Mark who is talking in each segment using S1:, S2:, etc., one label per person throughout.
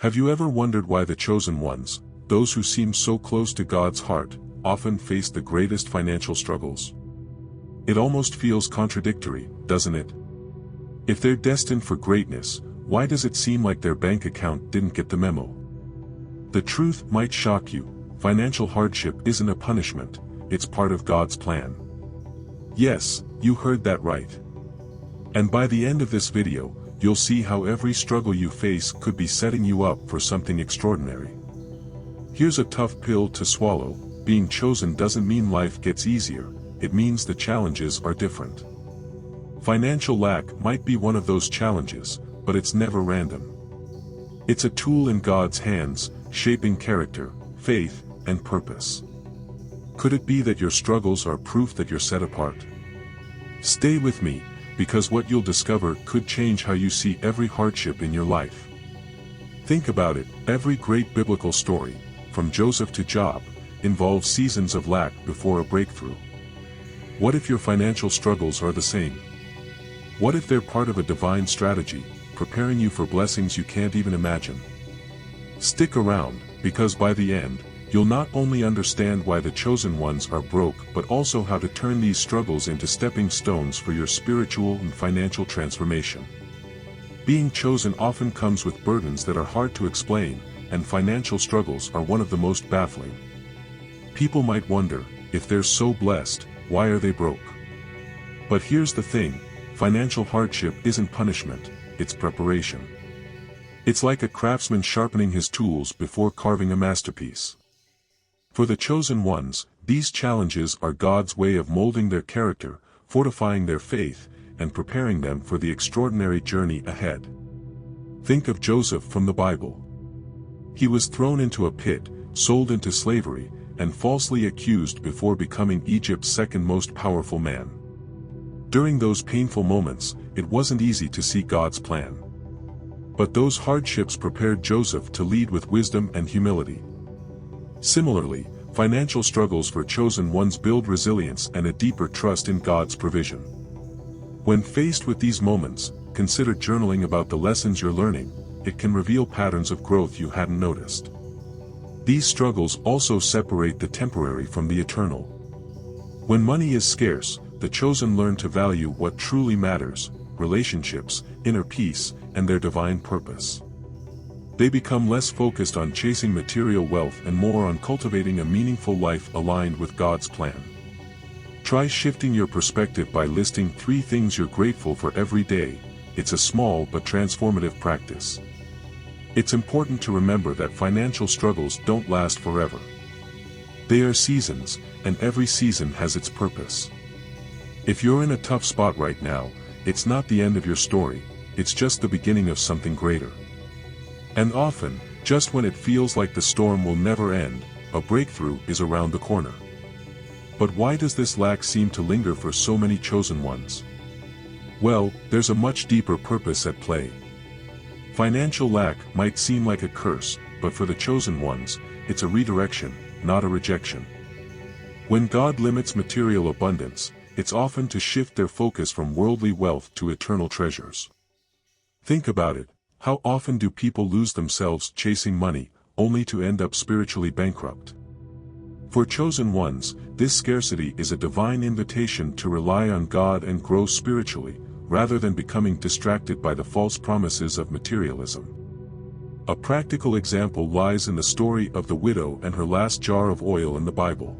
S1: Have you ever wondered why the chosen ones, those who seem so close to God's heart, often face the greatest financial struggles? It almost feels contradictory, doesn't it? If they're destined for greatness, why does it seem like their bank account didn't get the memo? The truth might shock you: financial hardship isn't a punishment, it's part of God's plan. Yes, you heard that right. And by the end of this video, you'll see how every struggle you face could be setting you up for something extraordinary. Here's a tough pill to swallow: being chosen doesn't mean life gets easier, it means the challenges are different. Financial lack might be one of those challenges, but it's never random. It's a tool in God's hands, shaping character, faith, and purpose. Could it be that your struggles are proof that you're set apart? Stay with me, because what you'll discover could change how you see every hardship in your life. Think about it: every great biblical story, from Joseph to Job, involves seasons of lack before a breakthrough. What if your financial struggles are the same? What if they're part of a divine strategy, preparing you for blessings you can't even imagine? Stick around, because by the end, you'll not only understand why the chosen ones are broke but also how to turn these struggles into stepping stones for your spiritual and financial transformation. Being chosen often comes with burdens that are hard to explain, and financial struggles are one of the most baffling. People might wonder, if they're so blessed, why are they broke? But here's the thing: financial hardship isn't punishment, it's preparation. It's like a craftsman sharpening his tools before carving a masterpiece. For the chosen ones, these challenges are God's way of molding their character, fortifying their faith, and preparing them for the extraordinary journey ahead. Think of Joseph from the Bible. He was thrown into a pit, sold into slavery, and falsely accused before becoming Egypt's second most powerful man. During those painful moments, it wasn't easy to see God's plan. But those hardships prepared Joseph to lead with wisdom and humility. Similarly, financial struggles for chosen ones build resilience and a deeper trust in God's provision. When faced with these moments, consider journaling about the lessons you're learning. It can reveal patterns of growth you hadn't noticed. These struggles also separate the temporary from the eternal. When money is scarce, the chosen learn to value what truly matters: relationships, inner peace, and their divine purpose. They become less focused on chasing material wealth and more on cultivating a meaningful life aligned with God's plan. Try shifting your perspective by listing 3 things you're grateful for every day. It's a small but transformative practice. It's important to remember that financial struggles don't last forever. They are seasons, and every season has its purpose. If you're in a tough spot right now, it's not the end of your story, it's just the beginning of something greater. And often, just when it feels like the storm will never end, a breakthrough is around the corner. But why does this lack seem to linger for so many chosen ones? Well, there's a much deeper purpose at play. Financial lack might seem like a curse, but for the chosen ones, it's a redirection, not a rejection. When God limits material abundance, it's often to shift their focus from worldly wealth to eternal treasures. Think about it: how often do people lose themselves chasing money, only to end up spiritually bankrupt? For chosen ones, this scarcity is a divine invitation to rely on God and grow spiritually, rather than becoming distracted by the false promises of materialism. A practical example lies in the story of the widow and her last jar of oil in the Bible.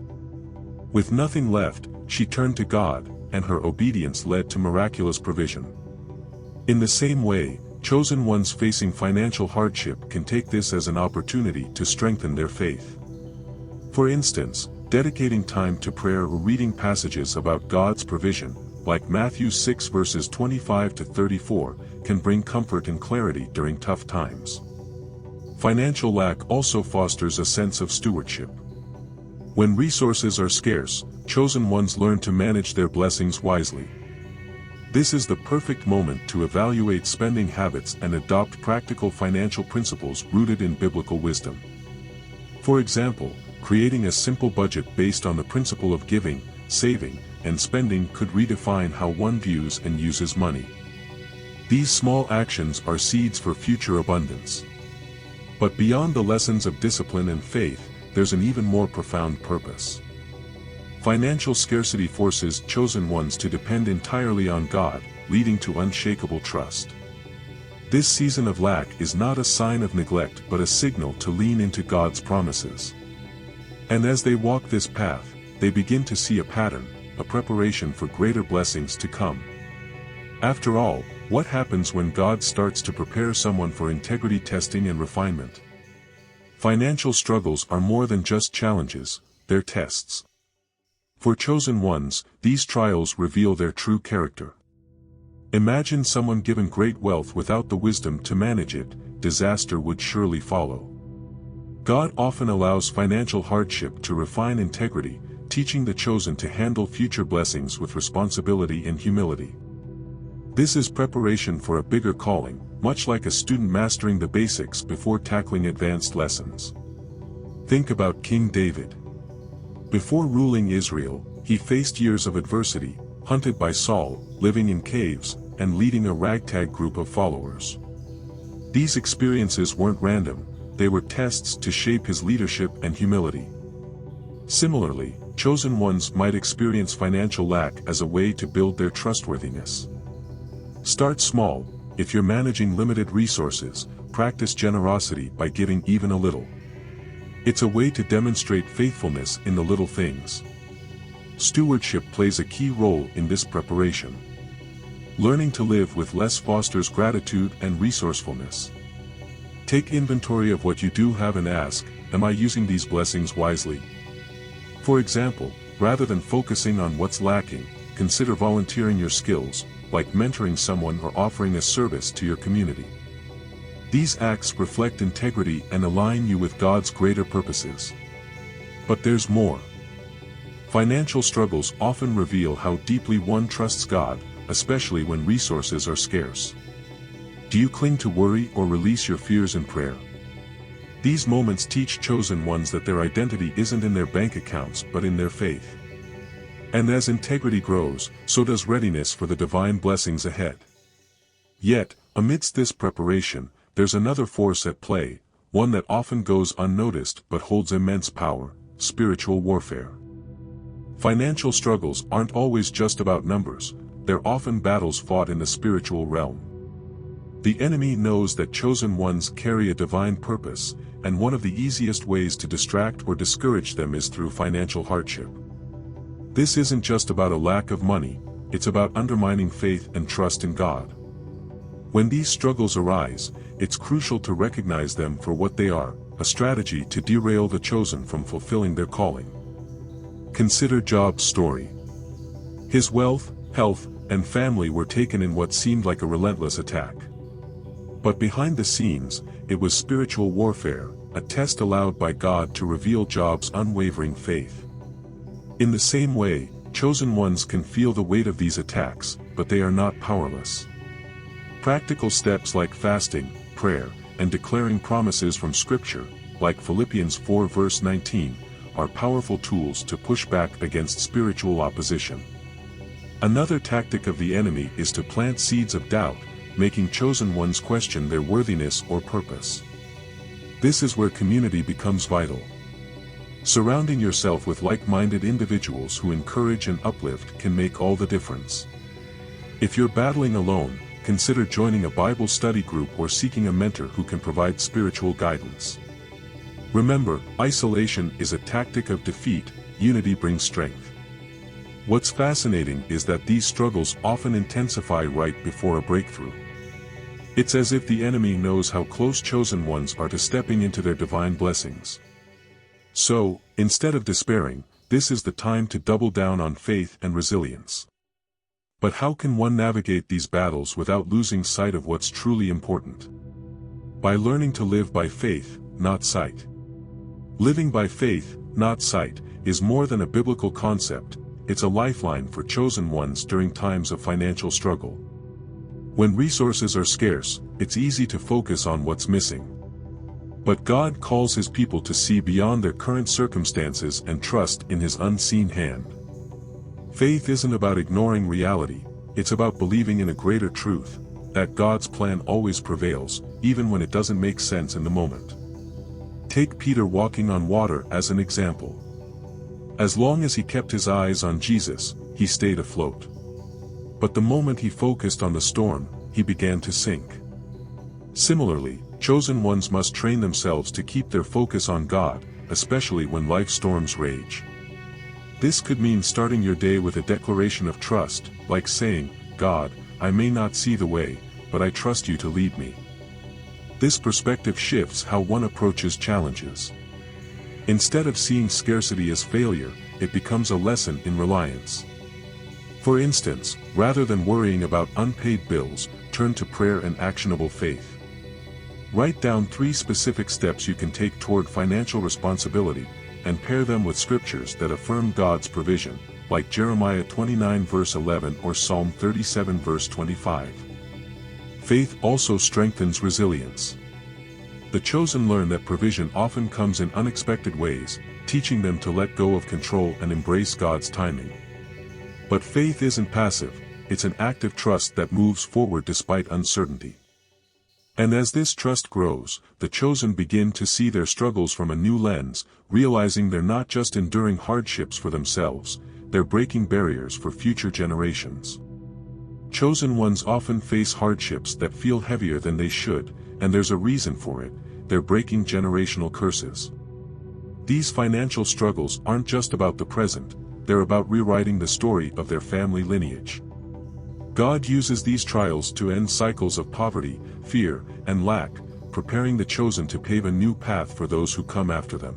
S1: With nothing left, she turned to God, and her obedience led to miraculous provision. In the same way, chosen ones facing financial hardship can take this as an opportunity to strengthen their faith. For instance, dedicating time to prayer or reading passages about God's provision, like Matthew 6 verses 25 to 34, can bring comfort and clarity during tough times. Financial lack also fosters a sense of stewardship. When resources are scarce, chosen ones learn to manage their blessings wisely. This is the perfect moment to evaluate spending habits and adopt practical financial principles rooted in biblical wisdom. For example, creating a simple budget based on the principle of giving, saving, and spending could redefine how one views and uses money. These small actions are seeds for future abundance. But beyond the lessons of discipline and faith, there's an even more profound purpose. Financial scarcity forces chosen ones to depend entirely on God, leading to unshakable trust. This season of lack is not a sign of neglect but a signal to lean into God's promises. And as they walk this path, they begin to see a pattern, a preparation for greater blessings to come. After all, what happens when God starts to prepare someone for integrity testing and refinement? Financial struggles are more than just challenges, they're tests. For chosen ones, these trials reveal their true character. Imagine someone given great wealth without the wisdom to manage it, disaster would surely follow. God often allows financial hardship to refine integrity, teaching the chosen to handle future blessings with responsibility and humility. This is preparation for a bigger calling, much like a student mastering the basics before tackling advanced lessons. Think about King David. Before ruling Israel, he faced years of adversity, hunted by Saul, living in caves, and leading a ragtag group of followers. These experiences weren't random, they were tests to shape his leadership and humility. Similarly, chosen ones might experience financial lack as a way to build their trustworthiness. Start small. If you're managing limited resources, practice generosity by giving even a little. It's a way to demonstrate faithfulness in the little things. Stewardship plays a key role in this preparation. Learning to live with less fosters gratitude and resourcefulness. Take inventory of what you do have and ask, am I using these blessings wisely? For example, rather than focusing on what's lacking, consider volunteering your skills, like mentoring someone or offering a service to your community. These acts reflect integrity and align you with God's greater purposes. But there's more. Financial struggles often reveal how deeply one trusts God, especially when resources are scarce. Do you cling to worry or release your fears in prayer? These moments teach chosen ones that their identity isn't in their bank accounts but in their faith. And as integrity grows, so does readiness for the divine blessings ahead. Yet, amidst this preparation, there's another force at play, one that often goes unnoticed but holds immense power: spiritual warfare. Financial struggles aren't always just about numbers, they're often battles fought in the spiritual realm. The enemy knows that chosen ones carry a divine purpose, and one of the easiest ways to distract or discourage them is through financial hardship. This isn't just about a lack of money, it's about undermining faith and trust in God. When these struggles arise, it's crucial to recognize them for what they are: a strategy to derail the chosen from fulfilling their calling. Consider Job's story. His wealth, health, and family were taken in what seemed like a relentless attack. But behind the scenes, it was spiritual warfare, a test allowed by God to reveal Job's unwavering faith. In the same way, chosen ones can feel the weight of these attacks, but they are not powerless. Practical steps like fasting, prayer, and declaring promises from Scripture, like Philippians 4 verse 19, are powerful tools to push back against spiritual opposition. Another tactic of the enemy is to plant seeds of doubt, making chosen ones question their worthiness or purpose. This is where community becomes vital. Surrounding yourself with like-minded individuals who encourage and uplift can make all the difference. If you're battling alone, consider joining a Bible study group or seeking a mentor who can provide spiritual guidance. Remember, isolation is a tactic of defeat, unity brings strength. What's fascinating is that these struggles often intensify right before a breakthrough. It's as if the enemy knows how close chosen ones are to stepping into their divine blessings. So, instead of despairing, this is the time to double down on faith and resilience. But how can one navigate these battles without losing sight of what's truly important? By learning to live by faith, not sight. Living by faith, not sight, is more than a biblical concept, it's a lifeline for chosen ones during times of financial struggle. When resources are scarce, it's easy to focus on what's missing. But God calls His people to see beyond their current circumstances and trust in His unseen hand. Faith isn't about ignoring reality, it's about believing in a greater truth, that God's plan always prevails, even when it doesn't make sense in the moment. Take Peter walking on water as an example. As long as he kept his eyes on Jesus, he stayed afloat. But the moment he focused on the storm, he began to sink. Similarly, chosen ones must train themselves to keep their focus on God, especially when life storms rage. This could mean starting your day with a declaration of trust, like saying, "God, I may not see the way, but I trust you to lead me." This perspective shifts how one approaches challenges. Instead of seeing scarcity as failure, it becomes a lesson in reliance. For instance, rather than worrying about unpaid bills, turn to prayer and actionable faith. Write down 3 specific steps you can take toward financial responsibility, and pair them with scriptures that affirm God's provision, like Jeremiah 29 verse 11 or Psalm 37 verse 25. Faith also strengthens resilience. The chosen learn that provision often comes in unexpected ways, teaching them to let go of control and embrace God's timing. But faith isn't passive, it's an active trust that moves forward despite uncertainty. And as this trust grows, the chosen begin to see their struggles from a new lens, realizing they're not just enduring hardships for themselves, they're breaking barriers for future generations. Chosen ones often face hardships that feel heavier than they should, and there's a reason for it: they're breaking generational curses. These financial struggles aren't just about the present, they're about rewriting the story of their family lineage. God uses these trials to end cycles of poverty, fear, and lack, preparing the chosen to pave a new path for those who come after them.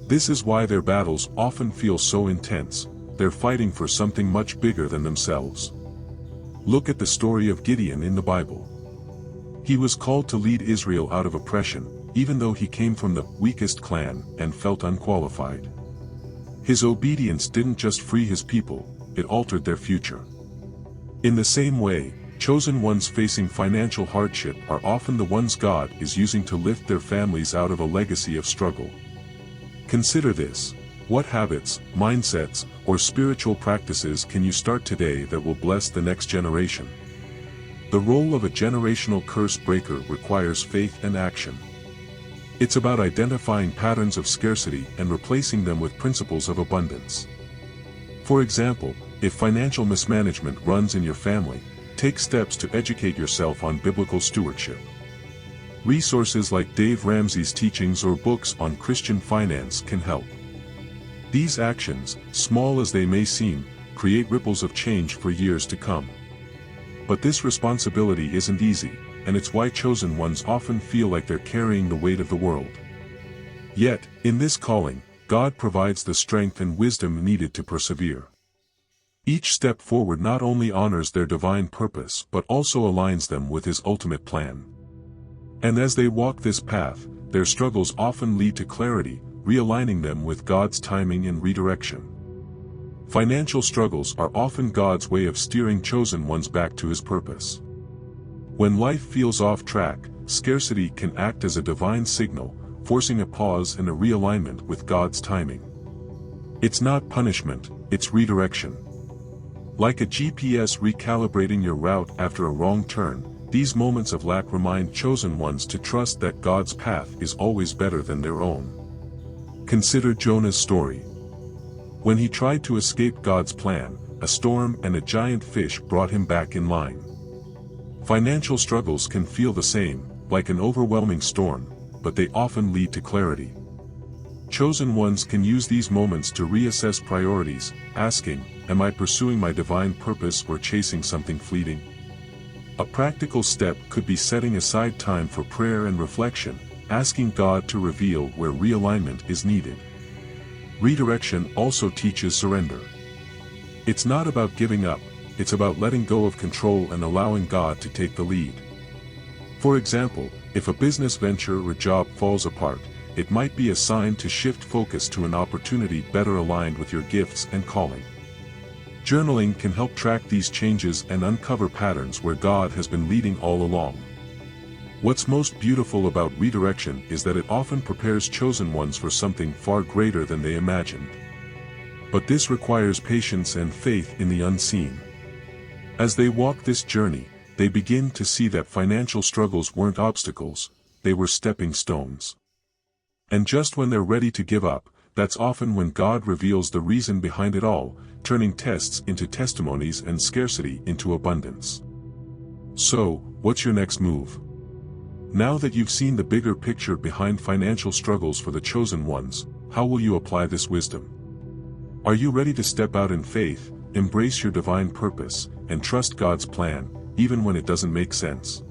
S1: This is why their battles often feel so intense. They're fighting for something much bigger than themselves. Look at the story of Gideon in the Bible. He was called to lead Israel out of oppression, even though he came from the weakest clan and felt unqualified. His obedience didn't just free his people, it altered their future. In the same way, chosen ones facing financial hardship are often the ones God is using to lift their families out of a legacy of struggle. Consider this: what habits, mindsets, or spiritual practices can you start today that will bless the next generation? The role of a generational curse breaker requires faith and action. It's about identifying patterns of scarcity and replacing them with principles of abundance. For example, if financial mismanagement runs in your family, take steps to educate yourself on biblical stewardship. Resources like Dave Ramsey's teachings or books on Christian finance can help. These actions, small as they may seem, create ripples of change for years to come. But this responsibility isn't easy, and it's why chosen ones often feel like they're carrying the weight of the world. Yet, in this calling, God provides the strength and wisdom needed to persevere. Each step forward not only honors their divine purpose but also aligns them with His ultimate plan. And as they walk this path, their struggles often lead to clarity, realigning them with God's timing and redirection. Financial struggles are often God's way of steering chosen ones back to His purpose. When life feels off track, scarcity can act as a divine signal, forcing a pause and a realignment with God's timing. It's not punishment, it's redirection. Like a GPS recalibrating your route after a wrong turn, these moments of lack remind chosen ones to trust that God's path is always better than their own. Consider Jonah's story. When he tried to escape God's plan, a storm and a giant fish brought him back in line. Financial struggles can feel the same, like an overwhelming storm, but they often lead to clarity. Chosen ones can use these moments to reassess priorities, asking, "Am I pursuing my divine purpose or chasing something fleeting?" A practical step could be setting aside time for prayer and reflection, asking God to reveal where realignment is needed. Redirection also teaches surrender. It's not about giving up, it's about letting go of control and allowing God to take the lead. For example, if a business venture or job falls apart, it might be a sign to shift focus to an opportunity better aligned with your gifts and calling. Journaling can help track these changes and uncover patterns where God has been leading all along. What's most beautiful about redirection is that it often prepares chosen ones for something far greater than they imagined. But this requires patience and faith in the unseen. As they walk this journey, they begin to see that financial struggles weren't obstacles, they were stepping stones. And just when they're ready to give up, that's often when God reveals the reason behind it all, turning tests into testimonies and scarcity into abundance. So, what's your next move? Now that you've seen the bigger picture behind financial struggles for the chosen ones, how will you apply this wisdom? Are you ready to step out in faith, embrace your divine purpose, and trust God's plan, even when it doesn't make sense?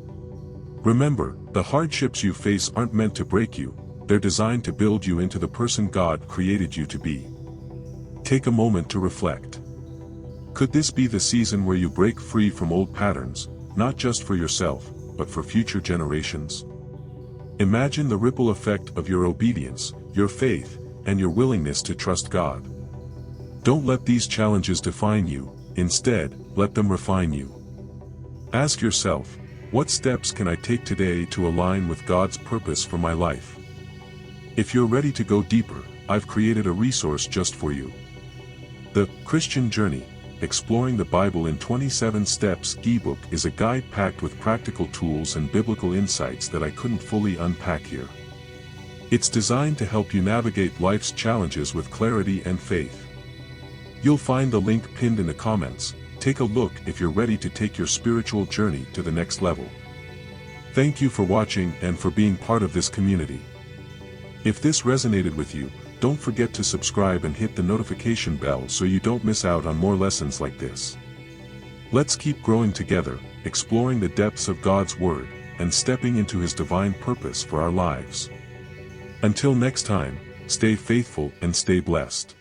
S1: Remember, the hardships you face aren't meant to break you, they're designed to build you into the person God created you to be. Take a moment to reflect. Could this be the season where you break free from old patterns, not just for yourself, but for future generations? Imagine the ripple effect of your obedience, your faith, and your willingness to trust God. Don't let these challenges define you, instead, let them refine you. Ask yourself, what steps can I take today to align with God's purpose for my life? If you're ready to go deeper, I've created a resource just for you. The Christian Journey, Exploring the Bible in 27 Steps ebook is a guide packed with practical tools and biblical insights that I couldn't fully unpack here. It's designed to help you navigate life's challenges with clarity and faith. You'll find the link pinned in the comments. Take a look if you're ready to take your spiritual journey to the next level. Thank you for watching and for being part of this community. If this resonated with you, don't forget to subscribe and hit the notification bell so you don't miss out on more lessons like this. Let's keep growing together, exploring the depths of God's Word, and stepping into His divine purpose for our lives. Until next time, stay faithful and stay blessed.